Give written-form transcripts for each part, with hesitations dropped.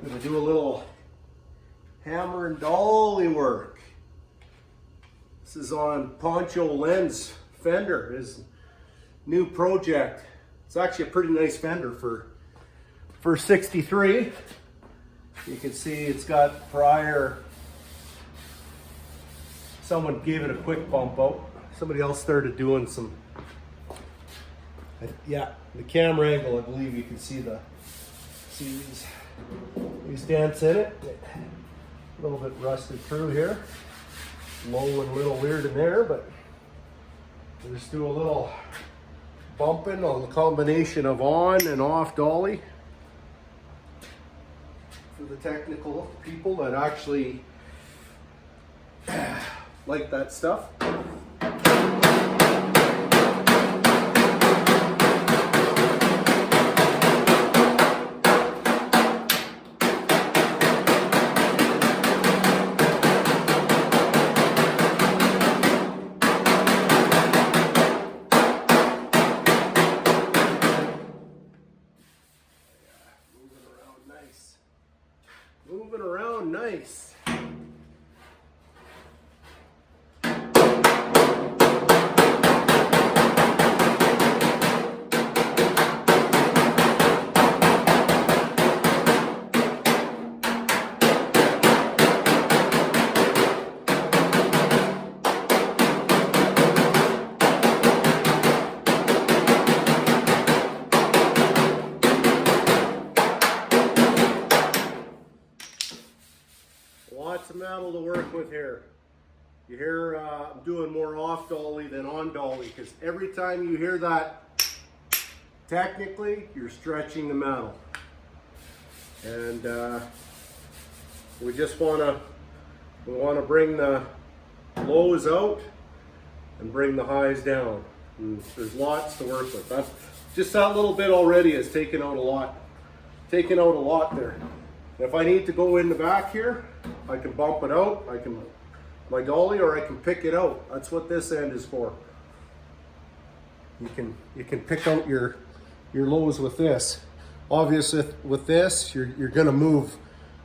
Gonna do a little hammer and dolly work. This is on Poncho Fender, his new project. It's actually a pretty nice Fender for 63. You can see it's got prior, someone gave it a quick bump out. Somebody else started doing some, yeah, the camera angle, I believe you can see these dents in it. A little bit rusted through here. Low and a little weird in there, but we'll just do a little bumping on the combination of on and off dolly. For the technical people that actually like that stuff. Moving around nice. Lots of metal to work with here. You hear I'm doing more off dolly than on dolly, because every time you hear that, technically you're stretching the metal. And we just want to bring the lows out and bring the highs down. And there's lots to work with. That's just that little bit already is taking out a lot. Taking out a lot there. If I need to go in the back here, I can bump it out, I can my dolly, or I can pick it out. That's what this end is for. You can pick out your lows with this. Obviously with this, you're gonna move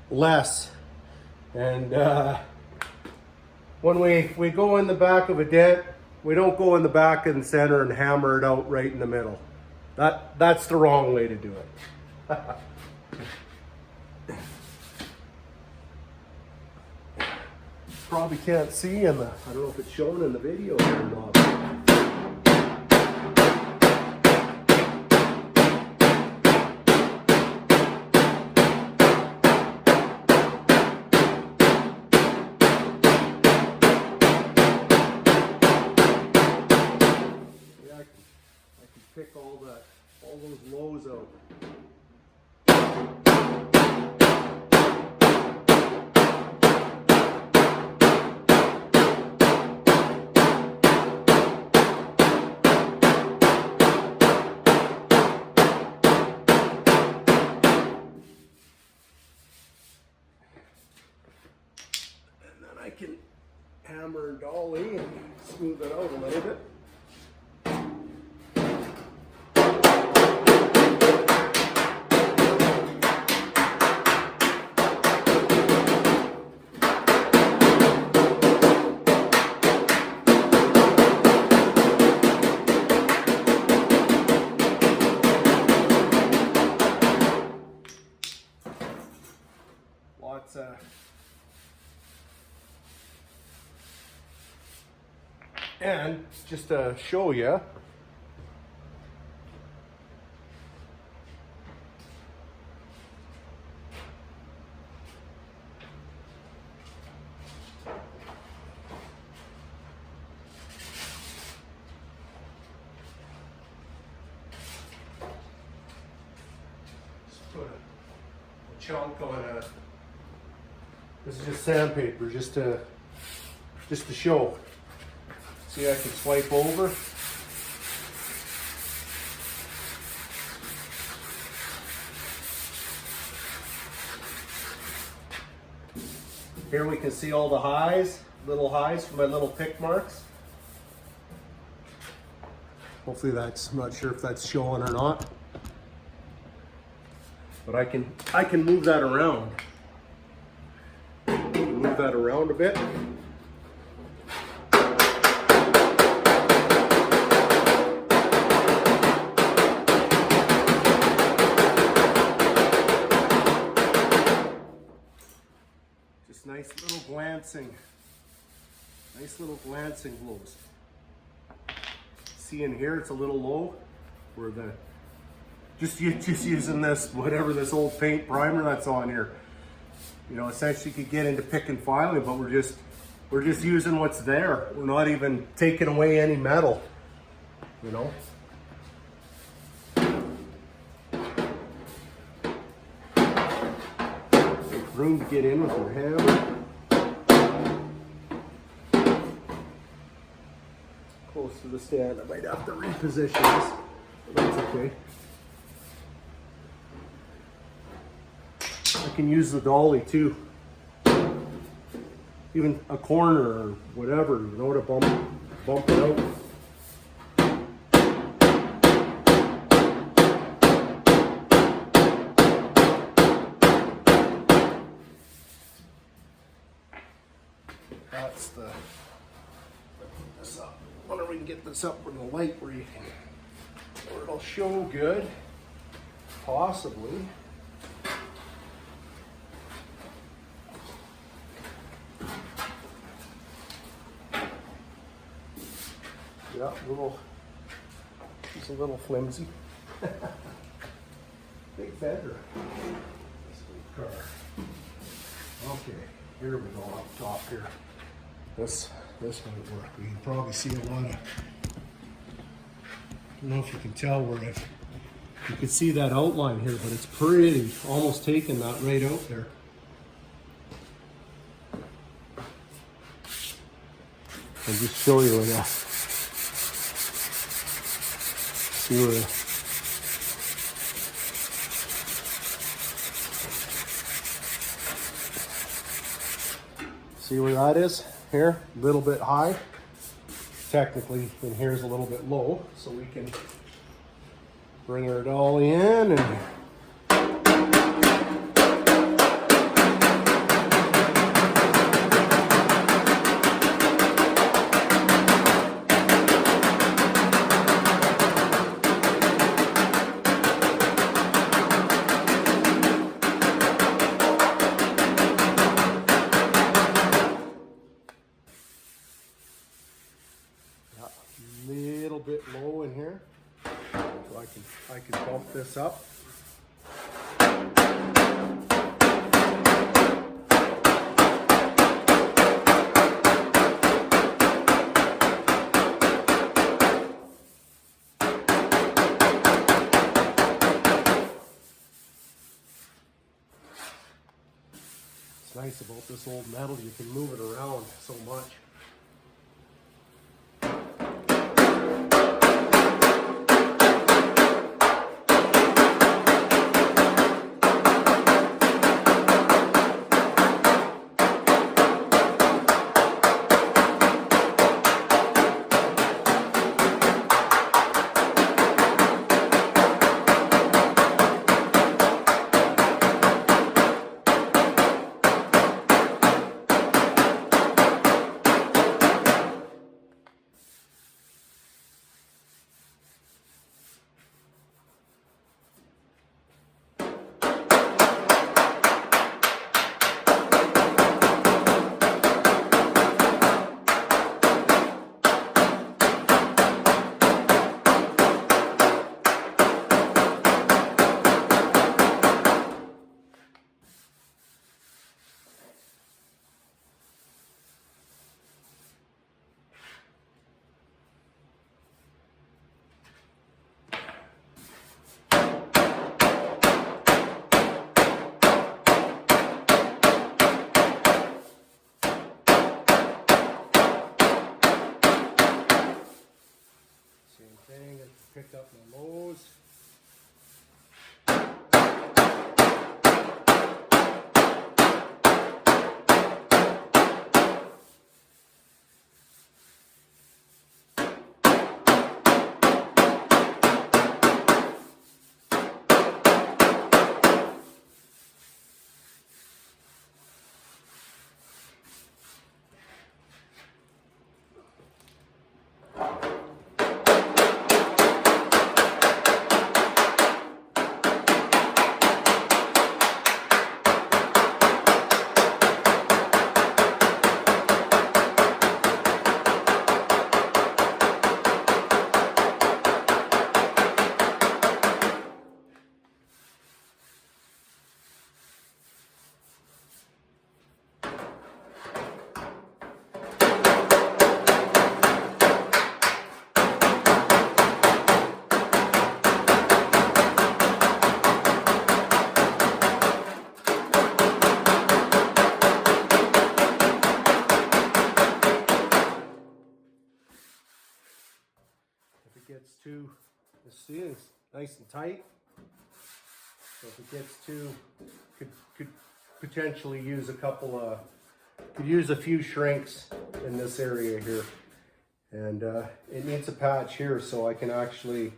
less. And when we go in the back of a dent, we don't go in the back and center and hammer it out right in the middle. That's the wrong way to do it. Probably can't see in the, I don't know if it's shown in the video or not. Yeah, I can pick all those lows out. I can hammer and dolly and smooth it out a little bit. Lots of and just to show you, just put a chunk on a, this is just sandpaper, just to show. See, I can swipe over. Here we can see all the highs, little highs from my little pick marks. Hopefully that's, I'm not sure if that's showing or not. But I can move that around. Move that around a bit. Just nice little glancing blows. See in here, it's a little low. Where the just using this, whatever this old paint primer that's on here. You know, essentially you could get into pick and filing, but we're just using what's there. We're not even taking away any metal, you know. Room to get in with your hammer. Close to the stand. I might have to reposition this, but that's okay. I can use the dolly too. Even a corner or whatever, you know, to bump it out. That's the, put this up. I wonder if we can get this up in the light where it'll show good, possibly. Yeah, it's a little flimsy. Big Fender. Car. Okay, here we go up top here. This might work. You can probably see a lot of, I don't know if you can tell where you can see that outline here, but it's pretty, almost taking that right out there. I'll just show you where that, see where, see where that is? Here, a little bit high. Technically, and here's a little bit low, so we can bring her dolly in and bit low in here, so I can bump this up. It's nice about this old metal, you can move it around so much. Thing, I picked up my lows. gets too, you see it's nice and tight. So if it gets too, could potentially use could use a few shrinks in this area here. And it needs a patch here, so I can actually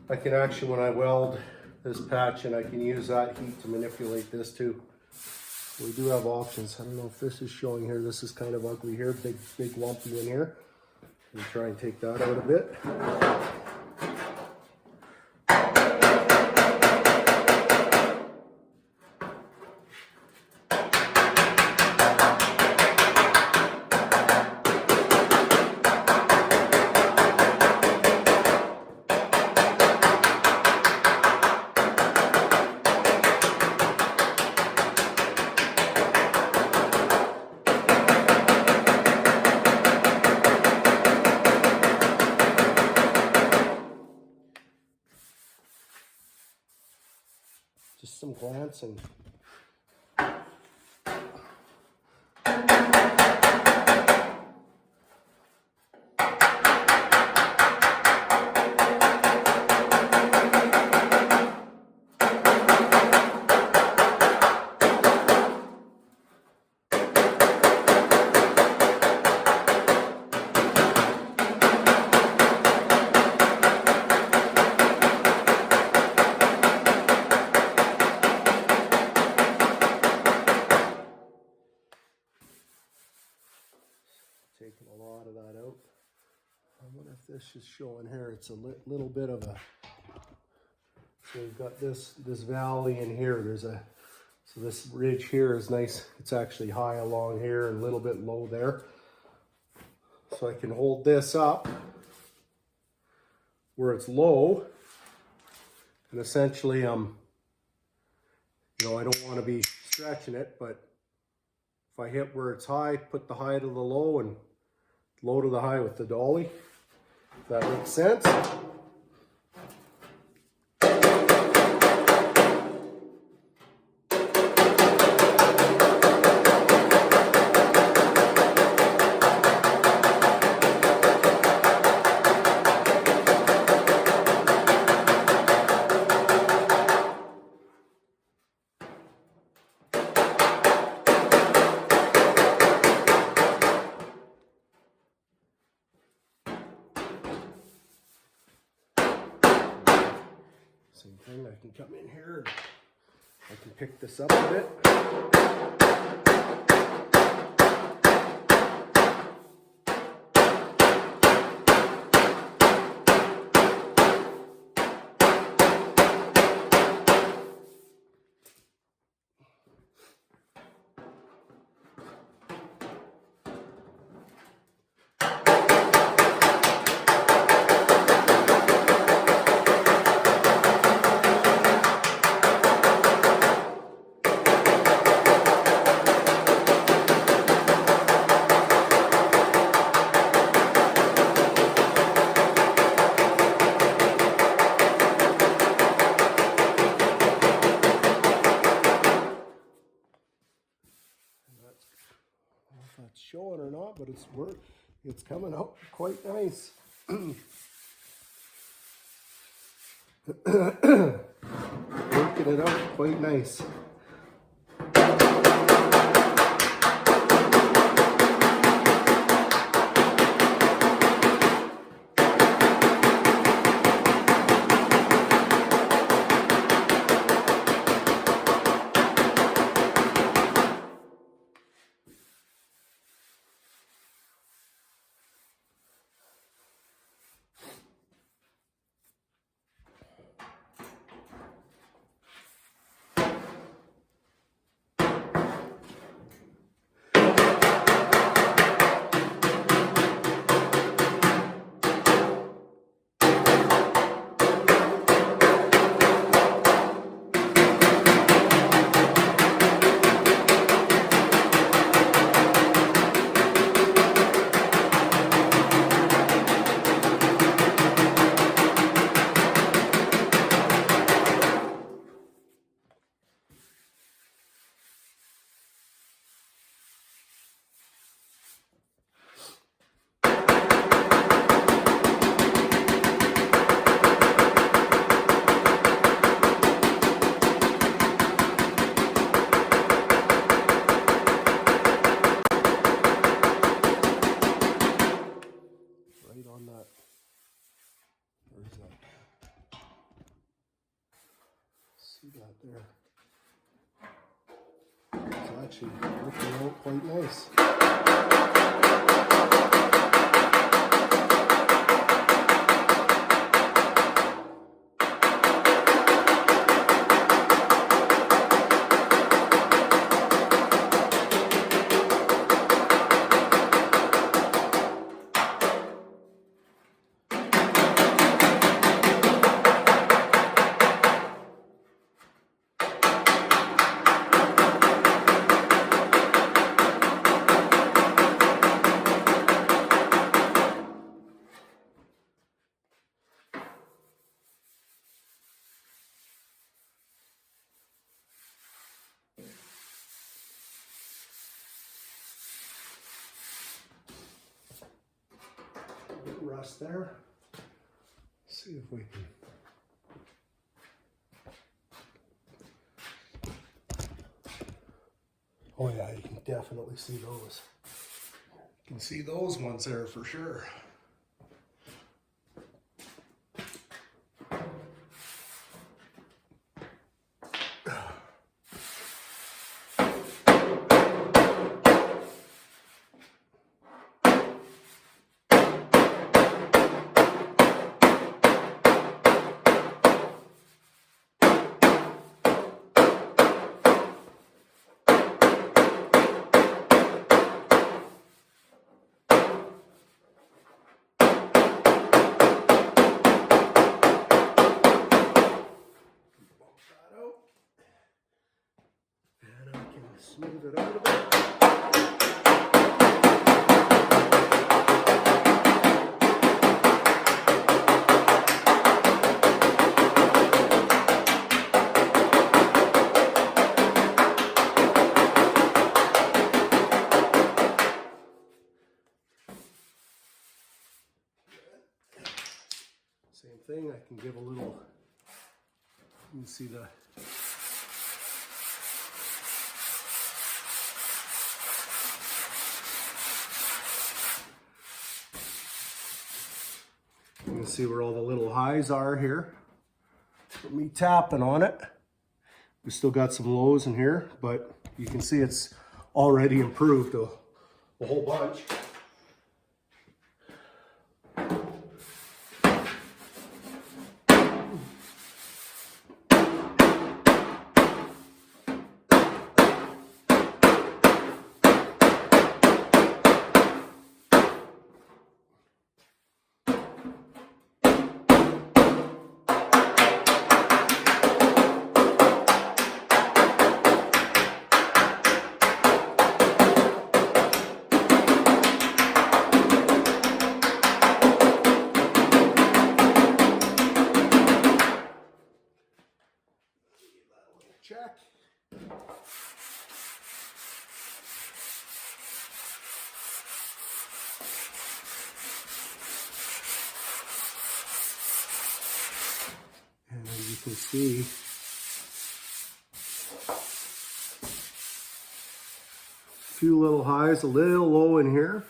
when I weld this patch, and I can use that heat to manipulate this too. We do have options. I don't know if this is showing here. This is kind of ugly here, big lumpy in here. We'll try and take that out a bit. Just some glancing. Taking a lot of that out. I wonder if this is showing here. It's a little bit of a, so we've got this valley in here. So this ridge here is nice. It's actually high along here and a little bit low there. So I can hold this up where it's low, and essentially you know, I don't want to be stretching it, but if I hit where it's high, put the high to the low and low to the high with the dolly, if that makes sense. Same thing, I can come in here and I can pick this up a bit. It's showing or not, but it's coming out quite nice. Working it out quite nice. See that there? It's actually looking out quite nice. Rust there. Let's see if we can. Oh yeah, you can definitely see those. You can see those ones there for sure. Smooth it out a bit. Same thing, I can give a little, you can see the you can see where all the little highs are here. For me tapping on it. We still got some lows in here, but you can see it's already improved a whole bunch. Check. And as you can see, a few little highs, a little low in here,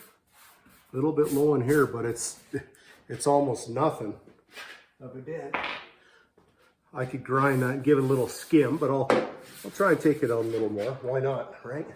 a little bit low in here, but it's almost nothing of a dent. I could grind that and give it a little skim, but I'll try and take it out a little more. Why not, right?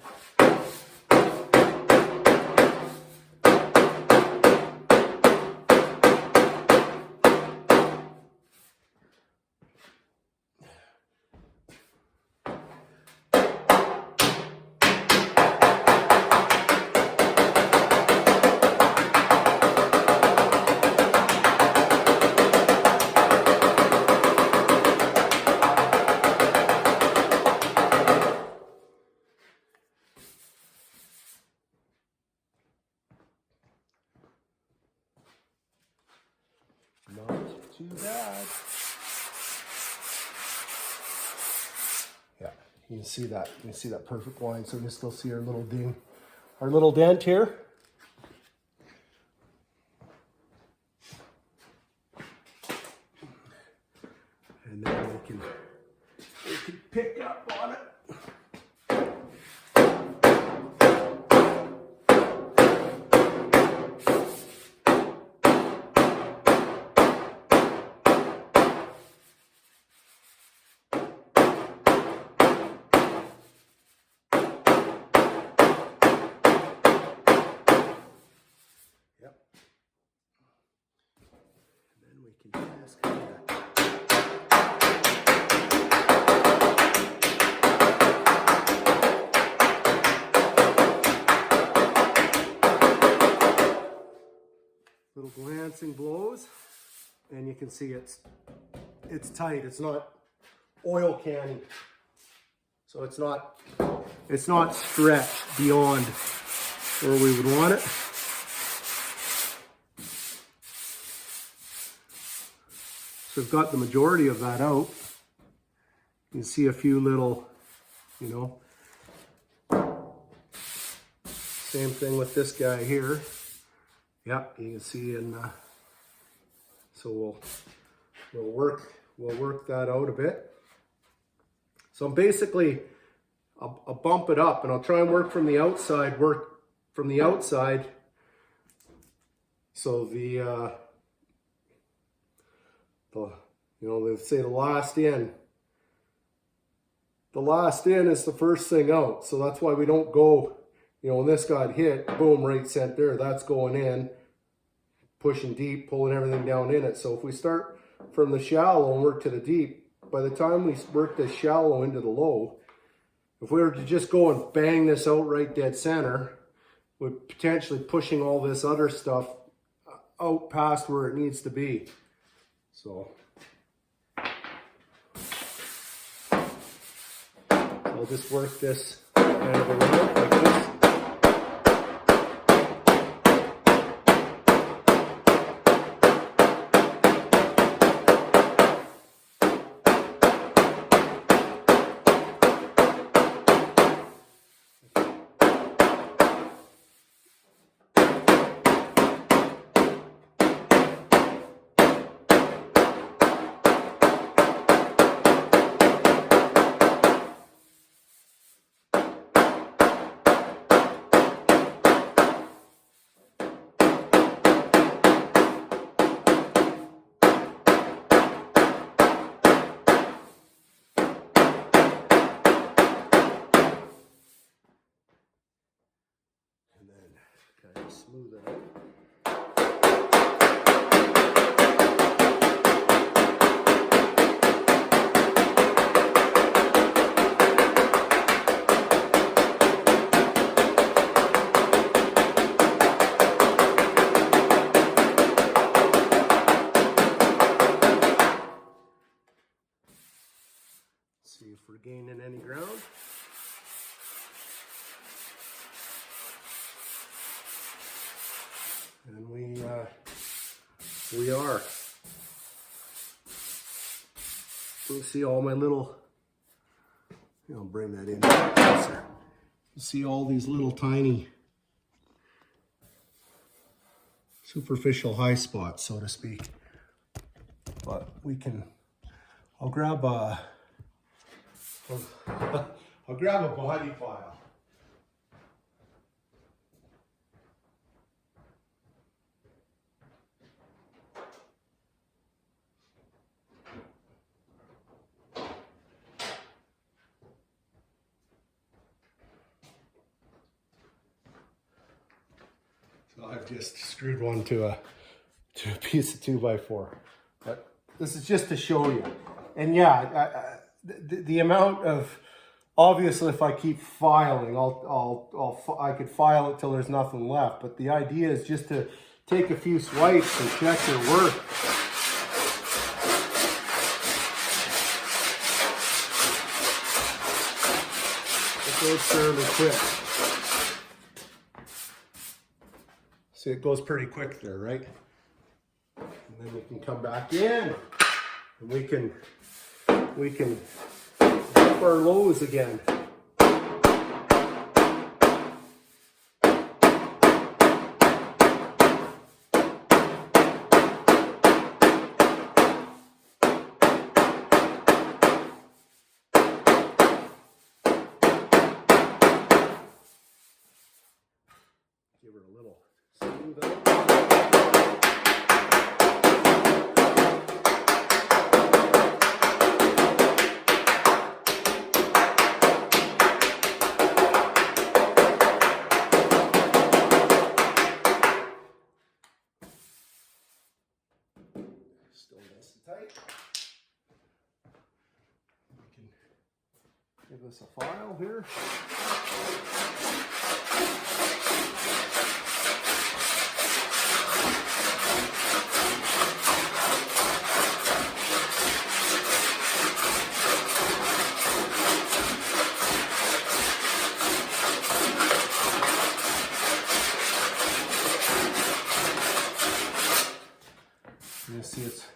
Not too bad. Yeah, you can see that. You can see that perfect line. So we can still see our little ding, our little dent here. And then we can pick up on it. we can just kind of little glancing blows, and you can see it's tight. It's not oil canning, so it's not stretched beyond where we would want it. So I've got the majority of that out. You can see a few little, you know, same thing with this guy here. Yep, you can see, and so we'll work that out a bit. So basically, I'll bump it up, and I'll try and work from the outside. So you know, they say the last in is the first thing out. So that's why we don't go, you know, when this got hit, boom, right center, that's going in, pushing deep, pulling everything down in it. So if we start from the shallow and work to the deep, by the time we work the shallow into the low, if we were to just go and bang this out right dead center, we're potentially pushing all this other stuff out past where it needs to be. So I'll just work this kind of around like this. Kind of smooth it out. See if we're gaining any ground. And we are. You'll see all my little, I'll bring that in closer. You see all these little tiny superficial high spots, so to speak. But I'll grab a body file. So I've just screwed one to a piece of 2x4, but this is just to show you. And yeah, the amount of, obviously if I keep filing, I could file it till there's nothing left. But the idea is just to take a few swipes and check their work. It goes fairly quick. See, it goes pretty quick there, right? And then we can come back in, and we can dip our lows again. Give her a little smooth out. Still nice and tight. We can give this a file here. You see it's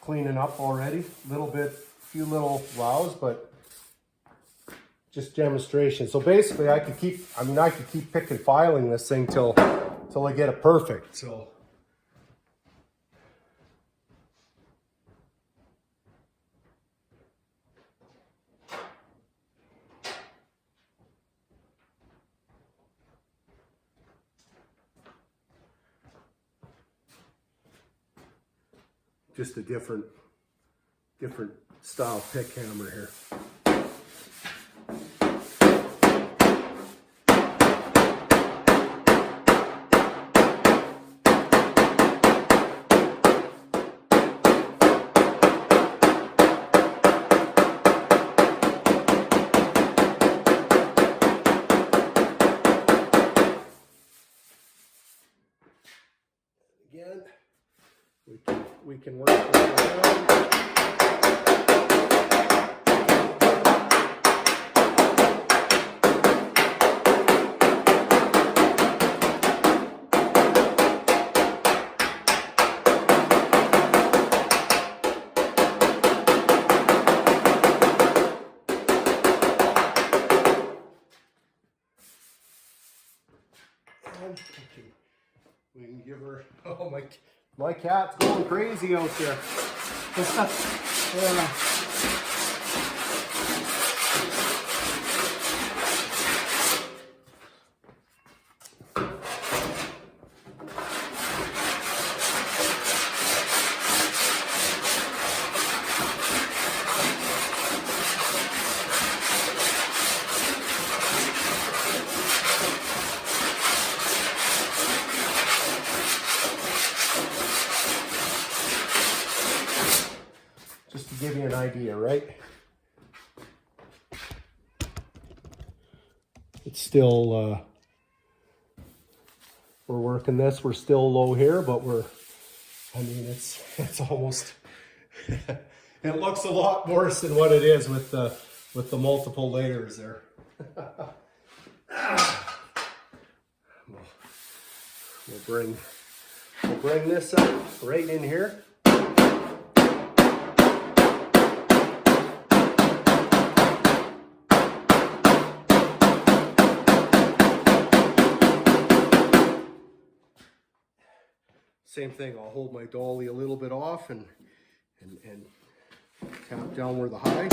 cleaning up already. Little bit, few little wows, but just demonstration. So basically I could keep picking filing this thing till I get it perfect. So just a different style pick hammer here. Again, we can work this around. We can give her, oh my cat's going crazy out there. Just to give you an idea, right? It's still, we're working this, we're still low here, but I mean, it's almost, it looks a lot worse than what it is with the multiple layers there. We'll bring this up right in here. Same thing, I'll hold my dolly a little bit off and tap down where the high.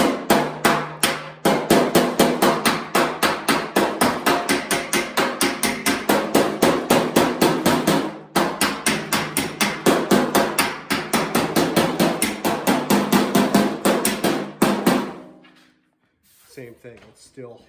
Same thing, it's still